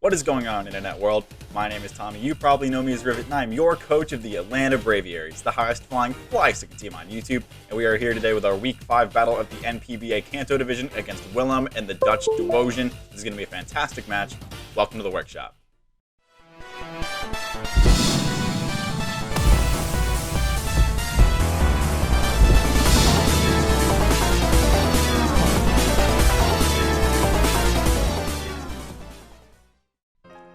What is going on, internet world? My name is Tommy. You probably know me as Rivet, and I'm your coach of the Atlanta Braviaries, the highest flying fly-sticking team on YouTube. And we are here today with our Week 5 battle of the NPBA Kanto Division against Willem and the Dutch Duosion. This is going to be a fantastic match. Welcome to the workshop.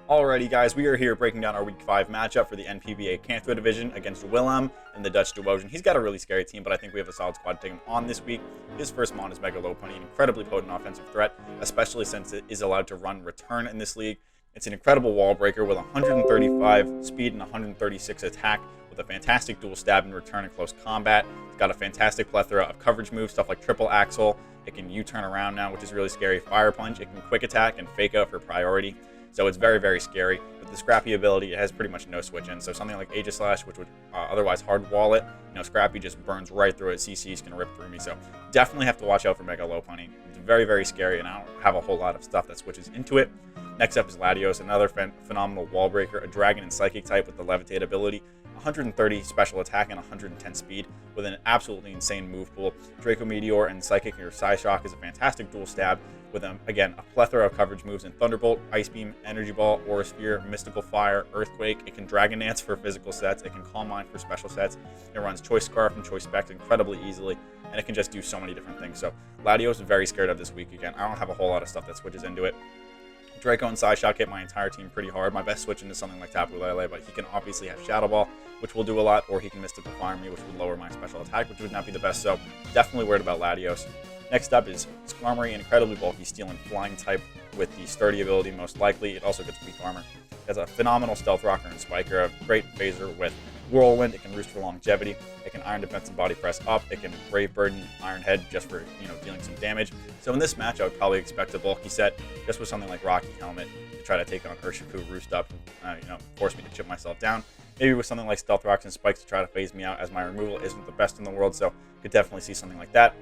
Alrighty guys, we are here breaking down our Week 5 matchup for the NPBA Kanto Division against Willem and the Dutch Duosion. He's got a really scary team, but I think we have a solid squad to take him on this week. His first mon is Mega Lopunny, an incredibly potent offensive threat, especially since it is allowed to run return in this league. It's an incredible wall breaker with 135 speed and 136 attack with a fantastic dual stab and return in close combat. It's got a fantastic plethora of coverage moves, stuff like triple axle. It can U-turn around now, which is really scary. Fire punch, it can quick attack and fake out for priority. So it's very, very scary. With the Scrappy ability, it has pretty much no switch-in. So something like Aegis Slash, which would otherwise hard wall it, Scrappy just burns right through it. CC's can rip through me. So definitely have to watch out for Mega Lopunny. It's very, very scary, and I don't have a whole lot of stuff that switches into it. Next up is Latios, another phenomenal wall breaker, a dragon and psychic type with the levitate ability, 130 special attack and 110 speed with an absolutely insane move pool. Draco Meteor and Psychic or Psyshock is a fantastic dual stab with, again, a plethora of coverage moves in Thunderbolt, Ice Beam, Energy Ball, Aura Sphere, Mystical Fire, Earthquake. It can Dragon Dance for physical sets. It can Calm Mind for special sets. It runs Choice Scarf and Choice Specs incredibly easily, and it can just do so many different things. So Latios is very scared of this week again. I don't have a whole lot of stuff that switches into it. Draco and Psyshock hit my entire team pretty hard. My best switch into something like Tapu Lele, but he can obviously have Shadow Ball, which will do a lot, or he can Mystical Fire me, which would lower my special attack, which would not be the best. So definitely worried about Latios. Next up is Skarmory, an incredibly bulky steel and flying type with the sturdy ability most likely. It also gets weak armor. It has a phenomenal stealth rocker and spiker, a great phaser with Whirlwind. It can roost for longevity. It can Iron Defense and Body Press up. It can Brave Bird and Iron Head just for dealing some damage. So in this match, I would probably expect a bulky set just with something like Rocky Helmet to try to take on Urshifu, Roost Up, and force me to chip myself down. Maybe with something like Stealth Rocks and Spikes to try to phase me out, as my removal isn't the best in the world, so could definitely see something like that.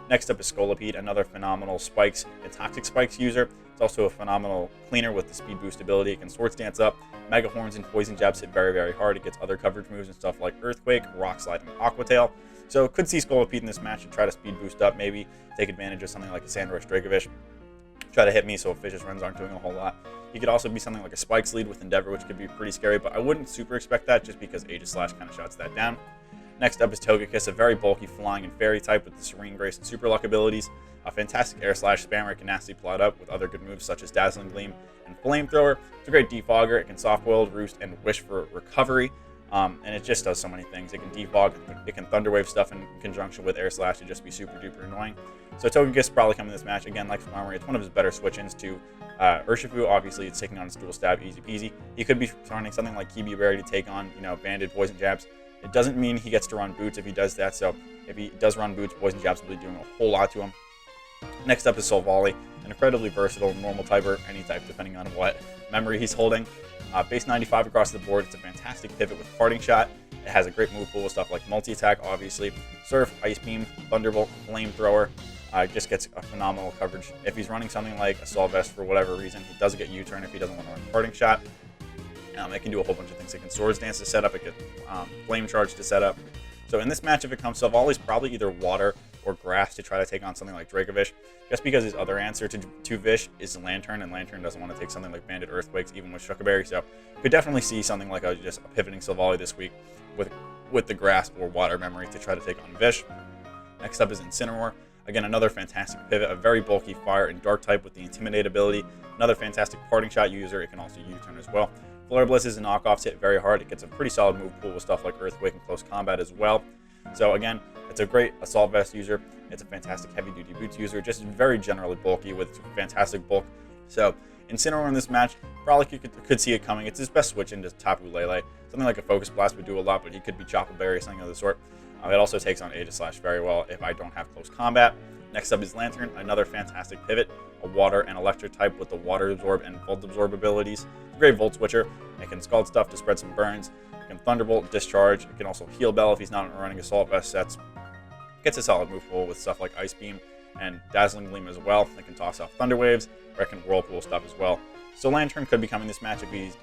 Next up is Scolipede, another phenomenal Spikes and Toxic Spikes user. It's also a phenomenal cleaner with the speed boost ability. It can Swords Dance up. Mega Horns and Poison Jabs hit very, very hard. It gets other coverage moves and stuff like Earthquake, Rock Slide, and Aqua Tail. So could see Scolipede in this match and try to speed boost up, maybe take advantage of something like a Sandrush Dracovish. Try to hit me so Vicious Runs aren't doing a whole lot. He could also be something like a Spikes lead with Endeavor, which could be pretty scary, but I wouldn't super expect that just because Aegis Slash kind of shuts that down. Next up is Togekiss, a very bulky flying and fairy type with the Serene Grace and Super Luck abilities. A fantastic Air Slash spammer. It can nasty plot up with other good moves such as Dazzling Gleam and Flamethrower. It's a great defogger. It can soft boiled, roost, and wish for recovery. And it just does so many things. It can defog, it can Thunderwave stuff in conjunction with Air Slash to just be super duper annoying. So Togekiss probably coming in this match. Again, like Skarmory, it's one of his better switch-ins to Urshifu. Obviously, it's taking on his dual stab, easy peasy. He could be running something like Kibi Berry to take on, banded Poison Jabs. It doesn't mean he gets to run Boots if he does that, so if he does run Boots, Poison Jabs will be doing a whole lot to him. Next up is Solvali, an incredibly versatile normal type or any type depending on what memory he's holding. Base 95 across the board. It's a fantastic pivot with Parting Shot. It has a great move pool with stuff like Multi-Attack, obviously. Surf, Ice Beam, Thunderbolt, Flamethrower. Just gets a phenomenal coverage. If he's running something like Assault Vest for whatever reason, he does get U-turn if he doesn't want to run Parting Shot. It can do a whole bunch of things. It can Swords Dance to set up. It can Flame Charge to set up. So in this match, if it comes to Solvali's probably either Water or Grass to try to take on something like Dracovish, just because his other answer to Vish is Lantern, and Lantern doesn't want to take something like Banded Earthquakes, even with Shuckaberry. So could definitely see something like just a pivoting Solvali this week with the Grass or Water memory to try to take on Vish. Next up is Incineroar. Again, another fantastic pivot, a very bulky fire and dark type with the Intimidate ability. Another fantastic Parting Shot user. It can also U-turn as well. Flare Blizzes and knockoffs hit very hard. It gets a pretty solid move pool with stuff like Earthquake and Close Combat as well. So again, it's a great Assault Vest user. It's a fantastic Heavy Duty Boots user. Just very generally bulky with fantastic bulk. So Incineroar in this match, probably could see it coming. It's his best switch into Tapu Lele. Something like a Focus Blast would do a lot, but he could be Chopperberry or something of the sort. It also takes on Aegis Slash very well if I don't have Close Combat. Next up is Lantern, another fantastic pivot, a Water and Electric type with the Water Absorb and Volt Absorb abilities. It's a great Volt Switcher. It can Scald stuff to spread some burns. It can Thunderbolt, Discharge. It can also Heal Bell if he's not running Assault Vest sets. Gets a solid move pool with stuff like Ice Beam and Dazzling Gleam as well. It can toss off Thunder Waves, or it can Whirlpool stuff as well. So Lantern could be coming this match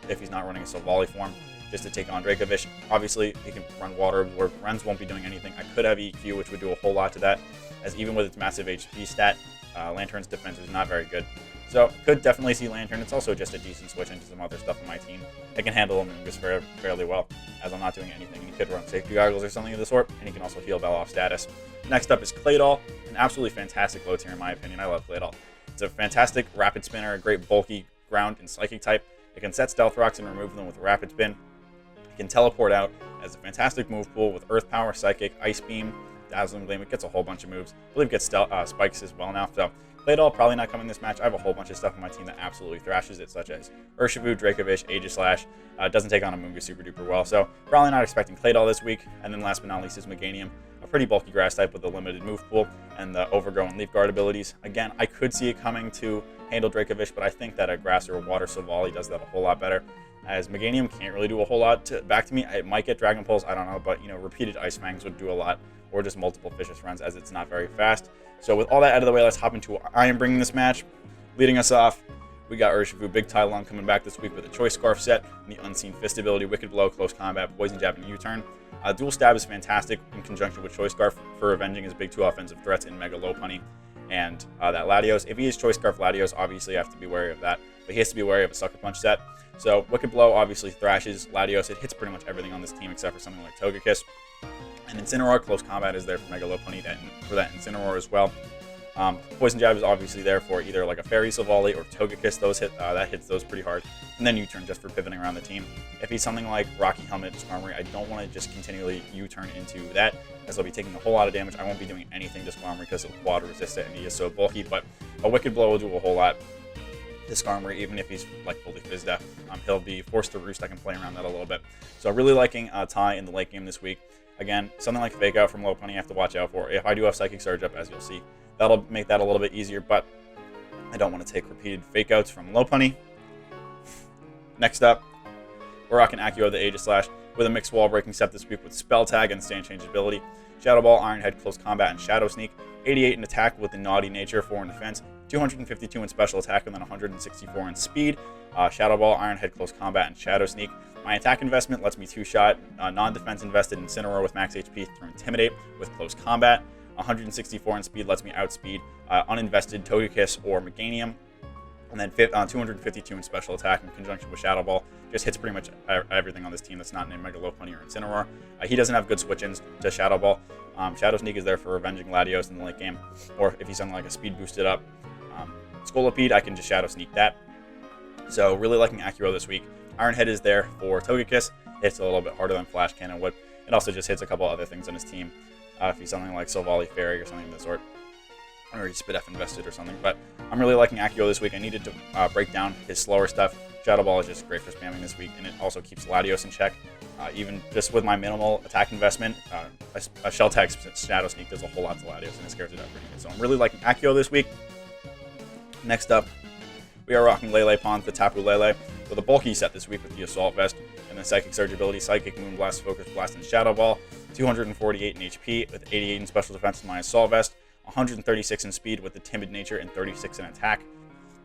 if he's not running a Silvally form, just to take on Dracovish. Obviously, he can run Water Absorb. Rens won't be doing anything. I could have EQ, which would do a whole lot to that, as even with its massive HP stat, Lantern's defense is not very good. So could definitely see Lantern. It's also just a decent switch into some other stuff on my team. I can handle Amoonguss fairly well, as I'm not doing anything. He could run Safety Goggles or something of the sort, and he can also heal Bell off status. Next up is Claydol, an absolutely fantastic low tier in my opinion. I love Claydol. It's a fantastic Rapid Spinner, a great bulky ground and Psychic type. It can set Stealth Rocks and remove them with Rapid Spin. It can teleport out as a fantastic move pool with Earth Power, Psychic, Ice Beam, Dazzling Gleam. It gets a whole bunch of moves. I believe it gets Spikes as well now. So Claydol probably not coming this match. I have a whole bunch of stuff on my team that absolutely thrashes it, such as Urshifu, Dracovish, Aegislash. Doesn't take on Amoonguss super duper well, so probably not expecting Claydol this week. And then last but not least is Meganium, a pretty bulky grass type with a limited move pool and the Overgrow and Leaf Guard abilities. Again, I could see it coming to handle Dracovish, but I think that a grass or a water Silvally does that a whole lot better. As Meganium can't really do a whole lot back to me. It might get Dragon Pulse, I don't know, but repeated Ice Fangs would do a lot, or just multiple Vicious Runs as it's not very fast. So with all that out of the way, let's hop into what I am bringing this match. Leading us off, we got Urshifu, Big Tai Lung coming back this week with a Choice Scarf set, and the Unseen Fist ability, Wicked Blow, Close Combat, Poison Jab, and U-Turn. Dual Stab is fantastic in conjunction with Choice Scarf for avenging his big 2 offensive threats in Mega Lopunny and that Latios. If he is Choice Scarf Latios, obviously I have to be wary of that, but he has to be wary of a Sucker Punch set. So Wicked Blow obviously thrashes Latios. It hits pretty much everything on this team except for something like Togekiss. And Incineroar, Close Combat is there for Mega Lopunny for that Incineroar as well. Poison Jab is obviously there for either like a Fairy Silvally or Togekiss. That hits those pretty hard. And then U-Turn just for pivoting around the team. If he's something like Rocky Helmet, Skarmory, I don't want to just continually U-Turn into that, as I'll be taking a whole lot of damage. I won't be doing anything to Skarmory because it'll quad resist it and he is so bulky, but a Wicked Blow will do a whole lot to Skarmory, even if he's like fully Fizz Death. He'll be forced to roost. I can play around that a little bit. So really liking Tai in the late game this week. Again, something like Fake Out from Lopunny I have to watch out for. If I do have Psychic Surge up, as you'll see, that'll make that a little bit easier, but I don't want to take repeated Fake Outs from Lopunny. Next up, we're rocking Accio the Aegislash with a mixed wall breaking set this week with Spell Tag and Stand Changeability, Shadow Ball, Iron Head, Close Combat, and Shadow Sneak. 88 in attack with the Naughty Nature, 4 in defense, 252 in special attack, and then 164 in speed. Shadow Ball, Iron Head, Close Combat, and Shadow Sneak. My attack investment lets me 2-shot non-defense invested Incineroar with max HP through Intimidate with Close Combat. 164 in speed lets me outspeed uninvested Togekiss or Meganium. And then 252 in special attack in conjunction with Shadow Ball. Just hits pretty much everything on this team that's not named Mega Lopunny or Incineroar. He doesn't have good switch-ins to Shadow Ball. Shadow Sneak is there for avenging Latios in the late game, or if he's something like a speed boosted up Scolipede, I can just Shadow Sneak that. So really liking Accio this week. Iron Head is there for Togekiss. Hits a little bit harder than Flash Cannon would. It also just hits a couple other things on his team. If he's something like Silvally Fairy or something of the sort. Or he's Spidef invested or something. But I'm really liking Accio this week. I needed to break down his slower stuff. Shadow Ball is just great for spamming this week, and it also keeps Latios in check. Even just with my minimal attack investment, a Shell Tag Shadow Sneak does a whole lot to Latios, and it scares it out pretty good. So I'm really liking Accio this week. Next up, we are rocking Lele Pond, the Tapu Lele, with a bulky set this week with the Assault Vest, and then Psychic Surge ability, Psychic, Moonblast, Focus Blast, and Shadow Ball. 248 in HP with 88 in special defense in my Assault Vest, 136 in speed with the Timid Nature, and 36 in attack.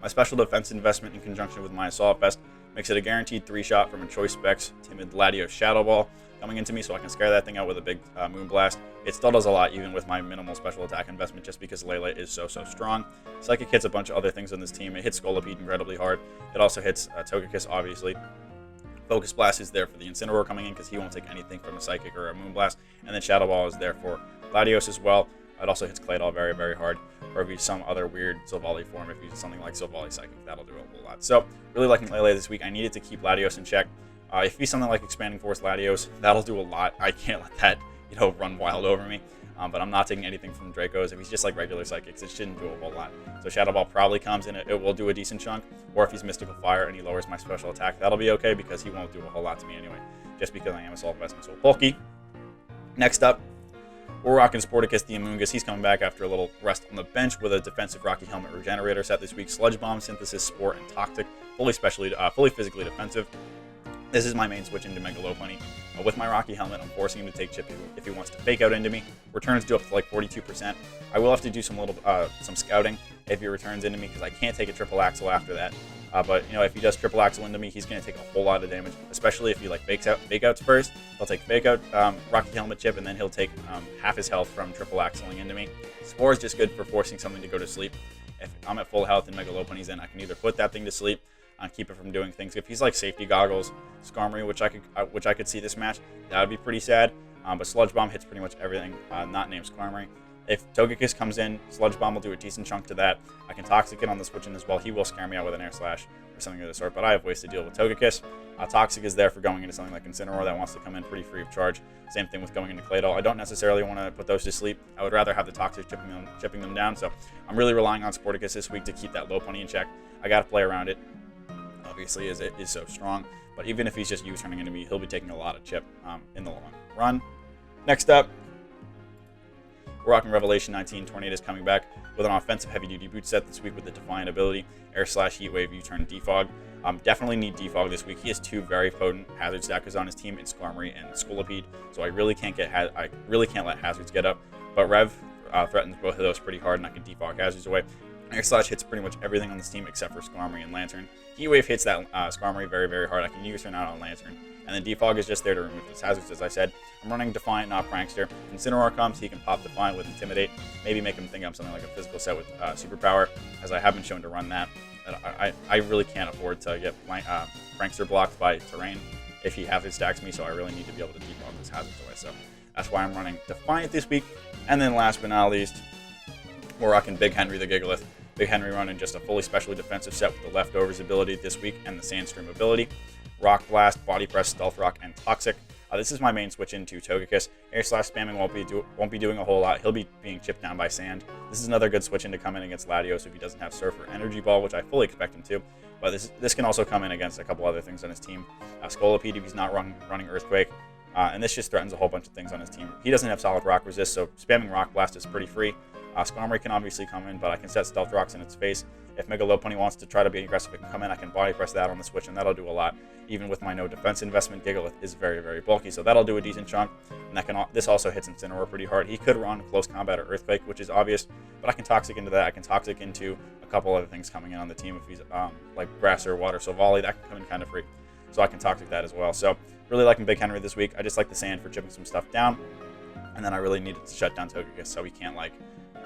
My special defense investment in conjunction with my Assault Vest makes it a guaranteed 3-shot from a Choice Specs Timid Latios Shadow Ball coming into me, so I can scare that thing out with a big Moonblast. It still does a lot even with my minimal special attack investment just because Lele is so strong. Psychic hits a bunch of other things on this team. It hits Scolipede incredibly hard. It also hits Togekiss, obviously. Focus Blast is there for the Incineroar coming in because he won't take anything from a Psychic or a Moonblast. And then Shadow Ball is there for Latios as well. It also hits Claydol very hard. Or if he's some other weird Silvally form, if he's something like Silvally Psychic, that'll do a whole lot. So, really liking Lele this week. I needed to keep Latios in check. If he's something like Expanding Force Latios, that'll do a lot. I can't let that, run wild over me. But I'm not taking anything from Dracos. If he's just like regular Psychics, it shouldn't do a whole lot. So Shadow Ball probably comes in, it will do a decent chunk. Or if he's Mystical Fire and he lowers my special attack, that'll be okay because he won't do a whole lot to me anyway. Just because I am Assault Vest and so bulky. Next up, we're rocking Sporticus the Amoonguss. He's coming back after a little rest on the bench with a defensive Rocky Helmet Regenerator set this week. Sludge Bomb, Synthesis, Sport, and Toxic. Fully physically defensive. This is my main switch into Mega Lopunny. With my Rocky Helmet, I'm forcing him to take Chip if he wants to Fake Out into me. Returns do up to like 42%. I will have to do some scouting if he returns into me because I can't take a Triple Axle after that. But if he does triple axle into me, he's going to take a whole lot of damage, especially if he like fake outs first. He'll take fake out, Rocky Helmet Chip, and then he'll take half his health from triple axling into me. Spore is just good for forcing something to go to sleep. If I'm at full health and Mega Lopunny's in, I can either put that thing to sleep and keep it from doing things. If he's like safety goggles, Skarmory, which I could see this match, that would be pretty sad. But Sludge Bomb hits pretty much everything not named Skarmory. If Togekiss comes in, Sludge Bomb will do a decent chunk to that. I can Toxic it on the switch in as well. He will scare me out with an Air Slash or something of the sort, but I have ways to deal with Togekiss. Toxic is there for going into something like Incineroar that wants to come in pretty free of charge. Same thing with going into Claydol. I don't necessarily want to put those to sleep. I would rather have the Toxic chipping them down, so I'm really relying on Sporticus this week to keep that Lopunny in check. I got to play around it, obviously, as it is so strong, but even if he's just U-turning into me, he'll be taking a lot of chip in the long run. Next up, we're rocking Revelation 19. Tornado is coming back with an offensive heavy-duty boot set this week with the Defiant ability, Air Slash, Heat Wave, U-turn, Defog. Definitely need Defog this week. He has two very potent Hazard stackers on his team in Skarmory and Scolipede, so I really can't let Hazards get up. But Rev threatens both of those pretty hard, and I can Defog Hazards away. Air Slash hits pretty much everything on this team except for Skarmory and Lantern. Heat Wave hits that Skarmory very, very hard. I can U-turn out on Lantern. And then Defog is just there to remove those hazards, as I said. I'm running Defiant, not Prankster. Incineroar comes, he can pop Defiant with Intimidate. Maybe make him think I'm something like a physical set with Superpower, as I have been shown to run that. I really can't afford to get Prankster blocked by Terrain if he half his stacks me, so I really need to be able to defog those hazards away. So that's why I'm running Defiant this week. And then last but not least, we're rocking Big Henry the Gigalith. Big Henry running just a fully specially defensive set with the Leftovers ability this week and the Sandstream ability. Rock Blast, Body Press, Stealth Rock, and Toxic. This is my main switch into Togekiss. Air Slash spamming won't be doing a whole lot. He'll be being chipped down by Sand. This is another good switch in to come in against Latios if he doesn't have Surf or Energy Ball, which I fully expect him to. But this can also come in against a couple other things on his team. Scolipede if he's not running Earthquake. And this just threatens a whole bunch of things on his team. He doesn't have solid Rock Resist, so spamming Rock Blast is pretty free. Skarmory can obviously come in, but I can set Stealth Rocks in its face. If Mega Lopunny wants to try to be aggressive, it can come in. I can Body Press that on the switch, and that'll do a lot. Even with my no defense investment, Gigalith is very, very bulky, so that'll do a decent chunk. And this also hits Incineroar pretty hard. He could run Close Combat or Earthquake, which is obvious, but I can Toxic into that. I can Toxic into a couple other things coming in on the team if he's like Grass or Water. So Volley, that can come in kind of free. So I can Toxic that as well. So really liking Big Henry this week. I just like the Sand for chipping some stuff down. And then I really needed to shut down Togekiss so he can't like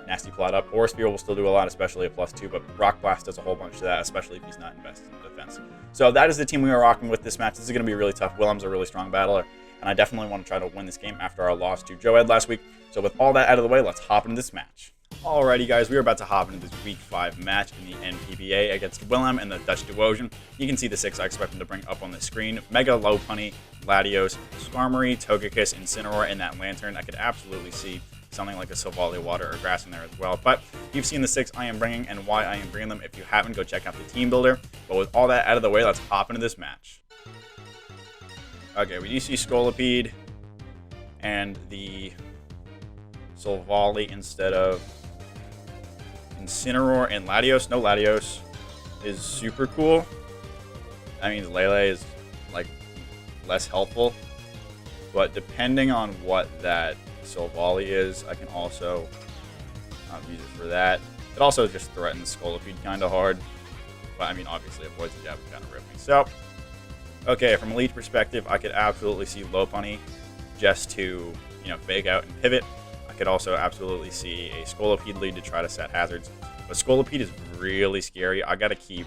Nasty Plot up. Aura Sphere will still do a lot, especially at +2, but Rock Blast does a whole bunch of that, especially if he's not invested in defense. So that is the team we are rocking with this match. This is going to be really tough. Willem's a really strong battler, and I definitely want to try to win this game after our loss to Joed last week. So with all that out of the way, let's hop into this match. Alrighty guys, we are about to hop into this Week 5 match in the NPBA against Willem and the Dutch Duosion. You can see the 6 I expect him to bring up on the screen. Mega Lopunny, Latios, Skarmory, Togekiss, Incineroar, and that Lantern. I could absolutely see something like a Silvally, Water, or Grass in there as well. But you've seen the 6 I am bringing and why I am bringing them. If you haven't, go check out the team builder. But with all that out of the way, let's hop into this match. Okay, we do see Scolipede and the Silvally instead of Incineroar and Latios. No, Latios is super cool. That means Lele is like less helpful. But depending on what that Silvally is, I can also use it for that. It also just threatens Scolipede kind of hard, but I mean obviously avoids the jab and kind of rip me. So okay, from a lead perspective, I could absolutely see Lopunny just to fake out and pivot. I could also absolutely see a Scolipede lead to try to set hazards, but Scolipede is really scary. I gotta keep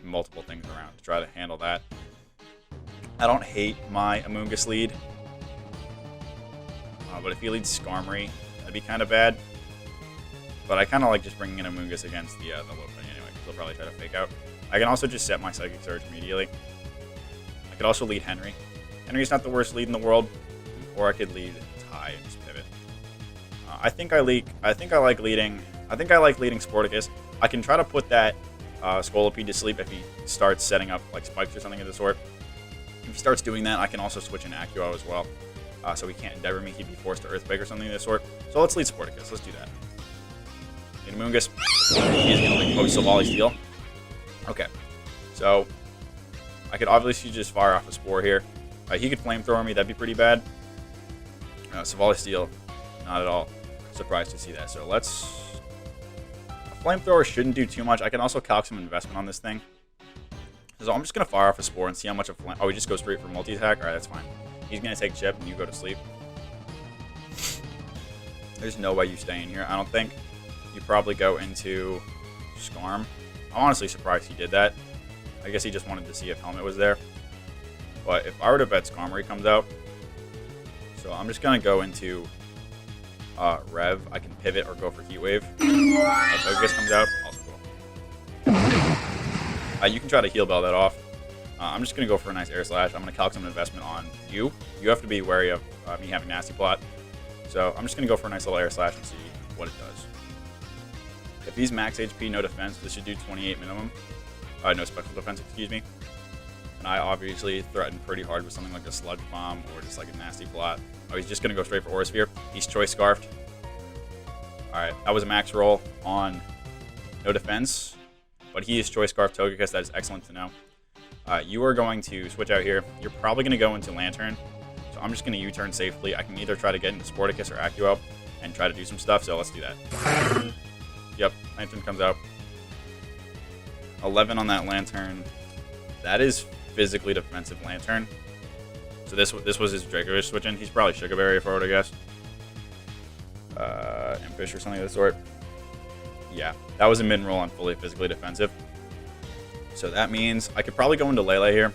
multiple things around to try to handle that. I don't hate my Amoonguss lead. But if he leads Skarmory, that'd be kind of bad. But I kind of like just bringing in Amoonguss against the Lopunny anyway, because he'll probably try to fake out. I can also just set my Psychic Surge immediately. I could also lead Henry. Henry's not the worst lead in the world, or I could lead Ty and just pivot. I think I like leading Sporticus. I can try to put that Scolipede to sleep if he starts setting up like spikes or something of the sort. If he starts doing that, I can also switch in Accio as well. So he can't Endeavor me, he'd be forced to Earthquake or something of the sort. So let's lead Sporticus, let's do that. Need Amoonguss. He's going to lead Silvally Steel. Okay, so I could obviously just fire off a Spore here. He could Flamethrower me, that'd be pretty bad. Silvally Steel, not at all surprised to see that. So let's... A Flamethrower shouldn't do too much. I can also calc some investment on this thing. So I'm just going to fire off a Spore and see how much of... Oh, he just goes straight for multi-attack? Alright, that's fine. He's going to take chip and you go to sleep. There's no way you stay in here, I don't think. You probably go into Skarm. I'm honestly surprised he did that. I guess he just wanted to see if Helmet was there. But if I were to bet Skarmory comes out... So I'm just going to go into Rev. I can pivot or go for Heat Wave. Togekiss comes out. Also cool. You can try to Heal Bell that off. I'm just going to go for a nice Air Slash. I'm going to calc some investment on you. You have to be wary of me having Nasty Plot. So I'm just going to go for a nice little Air Slash and see what it does. If he's max HP, no defense, this should do 28 minimum. No special defense, excuse me. And I obviously threaten pretty hard with something like a Sludge Bomb or just like a Nasty Plot. Oh, he's just going to go straight for Aura Sphere. He's Choice Scarfed. Alright, that was a max roll on no defense. But he is Choice Scarf Togekiss. That is excellent to know. You are going to switch out here. You're probably going to go into Lantern. So I'm just going to U-turn safely. I can either try to get into Sporticus or Accio and try to do some stuff. So let's do that. Yep, Lantern comes out. 11 on that Lantern. That is physically defensive Lantern. So this was his Dracovish switch-in. He's probably Sugar Berry if I were to guess. Impish or something of the sort. Yeah, that was a min-roll on fully physically defensive. So that means I could probably go into Lele here.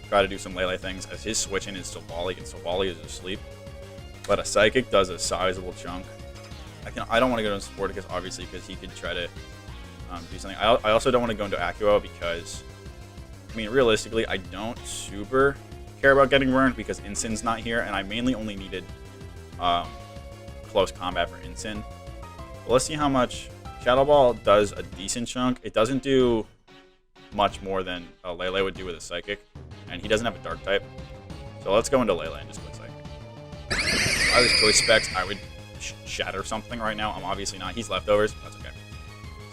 Try to do some Lele things as his switch-in is Silvally, and Silvally is asleep. But a Psychic does a sizable chunk. I don't want to go into Sporticus, obviously, because he could try to do something. I also don't want to go into Accio because, I mean, realistically, I don't super care about getting burned because Insin's not here, and I mainly only needed close combat for Insin. But let's see how much Shadow Ball does a decent chunk. It doesn't do much more than Lele would do with a Psychic, and he doesn't have a Dark type. So let's go into Lele and just go Psychic. If I was Choice Specs, I would shatter something right now. I'm obviously not. He's leftovers. That's okay.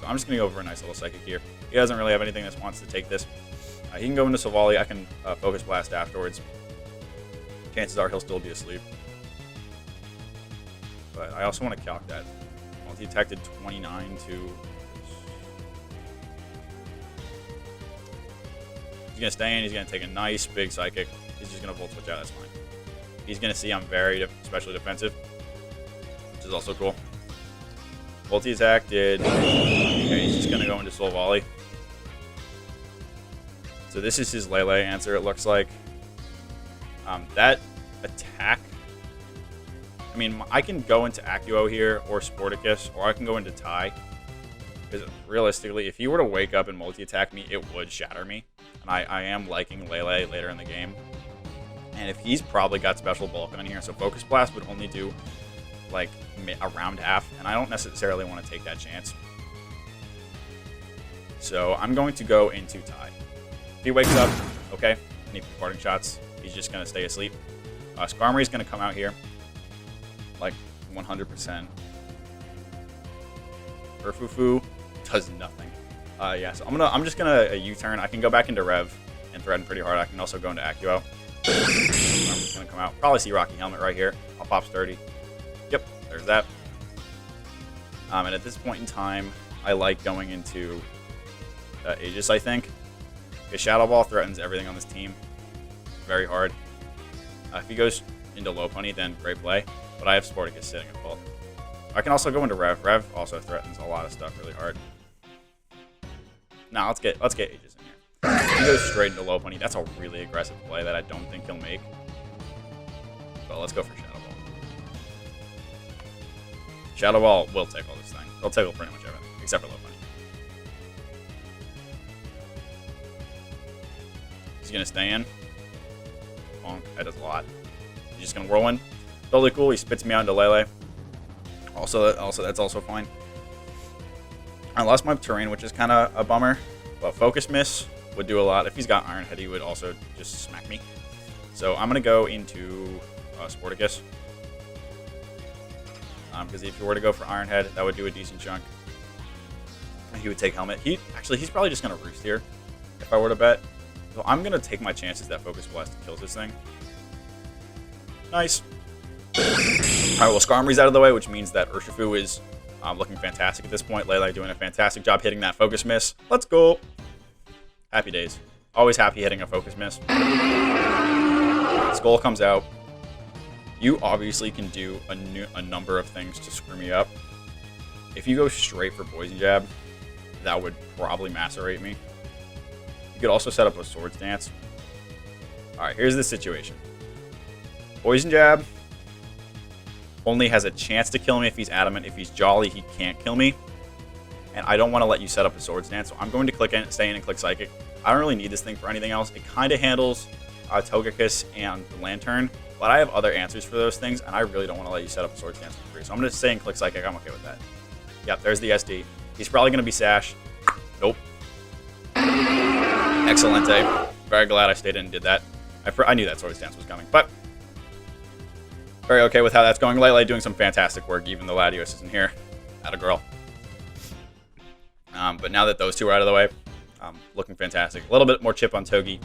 So I'm just going to go for a nice little Psychic here. He doesn't really have anything that wants to take this. He can go into Silvally. I can Focus Blast afterwards. Chances are he'll still be asleep. But I also want to calc that. Multi-attack did 29 to... He's going to stay in. He's going to take a nice big Psychic. He's just going to Volt Switch out. That's fine. He's going to see I'm very especially defensive, which is also cool. Multi-attack did... Okay, he's just going to go into Silvally. So this is his Lele answer, it looks like. That attack... I mean, I can go into Accio here, or Sporticus, or I can go into Tai. Because realistically, if he were to wake up and multi-attack me, it would shatter me. And I am liking Lele later in the game. And if he's probably got Special Bulk on here, so Focus Blast would only do, like, around half. And I don't necessarily want to take that chance. So I'm going to go into Tai. If he wakes up, okay, any parting shots, he's just going to stay asleep. Skarmory is going to come out here. Like 100%. Urfufu does nothing. Yeah, so I'm just gonna U-turn. I can go back into Rev and threaten pretty hard. I can also go into Accio. I'm just gonna come out. Probably see Rocky Helmet right here. I'll pop Sturdy. Yep, there's that. And at this point in time, I like going into Aegis, I think. Because Shadow Ball threatens everything on this team very hard. If he goes into Lopunny, then great play. But I have Sporticus sitting at full. I can also go into Rev. Rev also threatens a lot of stuff really hard. Now let's get Aegis in here. If he goes straight into Lopunny, that's a really aggressive play that I don't think he'll make. But let's go for Shadow Ball. Shadow Ball will tackle this thing. They'll tackle pretty much everything, except for Lopunny. He's gonna stay in. Bonk. That does a lot. He's just gonna Whirlwind. Totally cool. He spits me out into Lele. Also, that's also fine. I lost my terrain, which is kind of a bummer. But Focus Miss would do a lot. If he's got Iron Head, he would also just smack me. So I'm gonna go into Sporticus. Because if you were to go for Iron Head, that would do a decent chunk. He would take Helmet. He's probably just gonna Roost here, if I were to bet. So I'm gonna take my chances that Focus Blast kills this thing. Nice. Alright, well, Skarmory's out of the way, which means that Urshifu is looking fantastic at this point. Lele doing a fantastic job hitting that Focus Miss. Let's go. Happy days. Always happy hitting a focus miss. Skull comes out. You obviously can do a number of things to screw me up. If you go straight for Poison Jab, that would probably macerate me. You could also set up a Swords Dance. Alright, here's the situation. Poison Jab only has a chance to kill me if he's adamant. If he's jolly, he can't kill me. And I don't want to let you set up a Swords Dance, so I'm going to stay in and click Psychic. I don't really need this thing for anything else. It kind of handles Togekiss and Lantern, but I have other answers for those things, and I really don't want to let you set up a Swords Dance for free. So I'm going to stay and click Psychic. I'm okay with that. Yep, there's the SD. He's probably going to be Sash. Nope. Excelente. Very glad I stayed in and did that. I knew that Swords Dance was coming, but very okay with how that's going. Lele doing some fantastic work, even though Latios isn't here. Atta girl. But now that those two are out of the way, looking fantastic. A little bit more chip on Togi,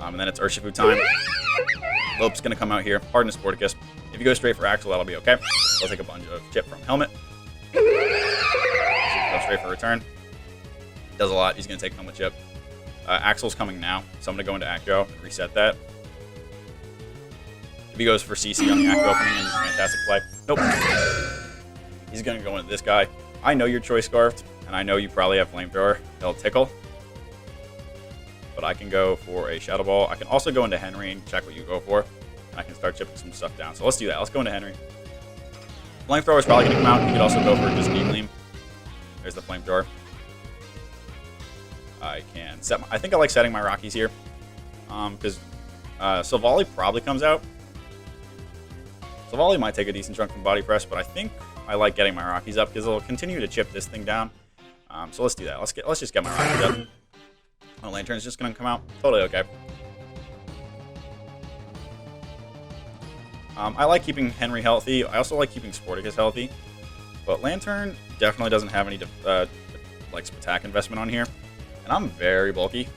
and then it's Urshifu time. Lope's going to come out here. Harden Sporticus. If you go straight for Axel, that'll be okay. I'll take a bunch of chip from Helmet. Go straight for return. Does a lot. He's going to take Helmet chip. Axel's coming now, so I'm going to go into Acro and reset that. If he goes for CC on the Acro opening, it's a fantastic play. Nope. He's going to go into this guy. I know you're Choice Scarfed, and I know you probably have Flamethrower. He'll tickle. But I can go for a Shadow Ball. I can also go into Henry and check what you go for. And I can start chipping some stuff down. So let's do that. Let's go into Henry. Flamethrower is probably going to come out. You could also go for just Knee Gleam. There's the Flamethrower. I can set I think I like setting my Rockies here. Because Silvally probably comes out. Silvally might take a decent chunk from Body Press, but I think I like getting my Rockies up because it'll continue to chip this thing down. So let's do that. Let's just get my Rockies up. Oh, Lantern's just going to come out. Totally okay. I like keeping Henry healthy. I also like keeping Sporticus healthy. But Lantern definitely doesn't have any like attack investment on here. And I'm very bulky.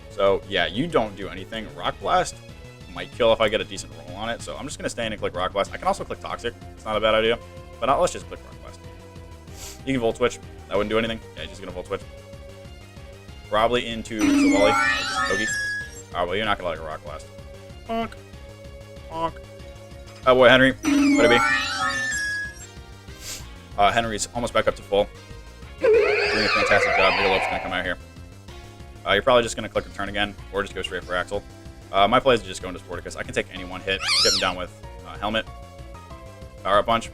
So yeah, you don't do anything. Rock Blast might kill if I get a decent roll on it. So I'm just going to stay in and click Rock Blast. I can also click Toxic. It's not a bad idea. But let's just click Rock Blast. You can Volt Switch. That wouldn't do anything. Yeah, you're just going to Volt Switch. Probably into Silvally. Togi. Oh, well, you're not going to like a Rock Blast. Honk. Honk. Oh, boy, Henry. What it be? Henry's almost back up to full. Doing a fantastic job. Mega Lopunny's going to come out here. You're probably just going to click Return again, or just go straight for Axel. My play is to just go into Sporticus. I can take any one hit, get him down with Helmet. Power Up Punch.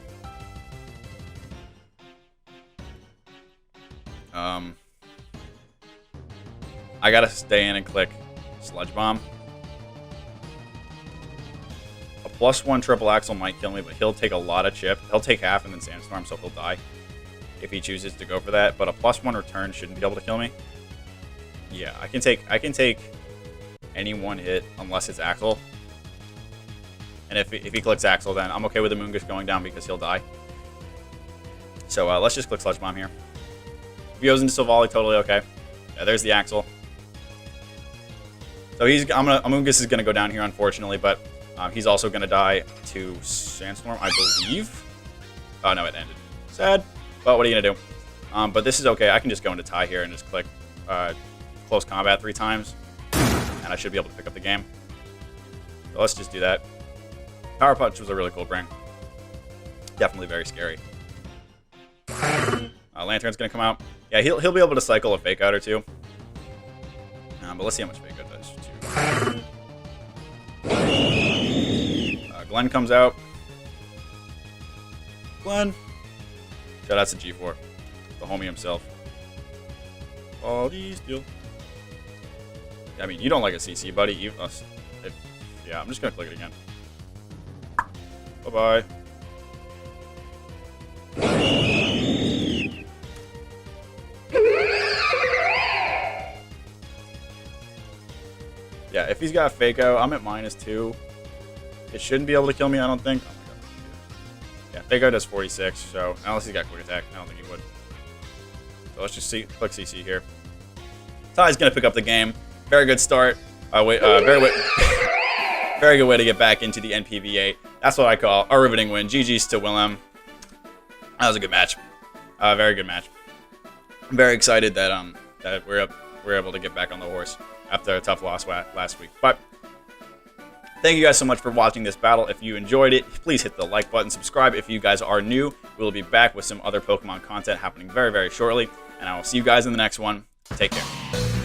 I gotta stay in and click Sludge Bomb. A +1 triple Axel might kill me, but he'll take a lot of chip. He'll take half and then Sandstorm, so he'll die if he chooses to go for that. But a +1 return shouldn't be able to kill me. Yeah, I can take any one hit unless it's Axel. And if he clicks Axel, then I'm okay with the Moongus going down because he'll die. So let's just click Sludge Bomb here. If he goes into Silvally, totally okay. Yeah, there's the Axel. So Amoonguss is gonna go down here, unfortunately, but he's also gonna die to Sandstorm, I believe. Oh no, it ended. Sad, but what are you gonna do? But this is okay. I can just go into tie here and just click Close Combat 3 times, and I should be able to pick up the game. So let's just do that. Power Punch was a really cool bring. Definitely very scary. Lantern's gonna come out. Yeah, he'll be able to cycle a Fake Out or two. But let's see how much Fake Out does. Glenn comes out. Glenn. Shout out to G4. The homie himself. All these deal. I mean, you don't like a CC, buddy. Yeah, I'm just going to click it again. Bye-bye. Yeah, if he's got Fake Out, I'm at -2. It shouldn't be able to kill me, I don't think. Oh my god. Yeah, Fake Out does 46, so unless he's got Quick Attack, I don't think he would. So let's just click CC here. Ty's gonna pick up the game. Very good start. Very good way to get back into the NPBA. That's what I call a riveting win. GG's to Willem. That was a good match. Very good match. I'm very excited that we're up we're able to get back on the horse after a tough loss last week. But thank you guys so much for watching this battle. If you enjoyed it, please hit the like button. Subscribe if you guys are new. We'll be back with some other Pokemon content happening very, very shortly. And I will see you guys in the next one. Take care.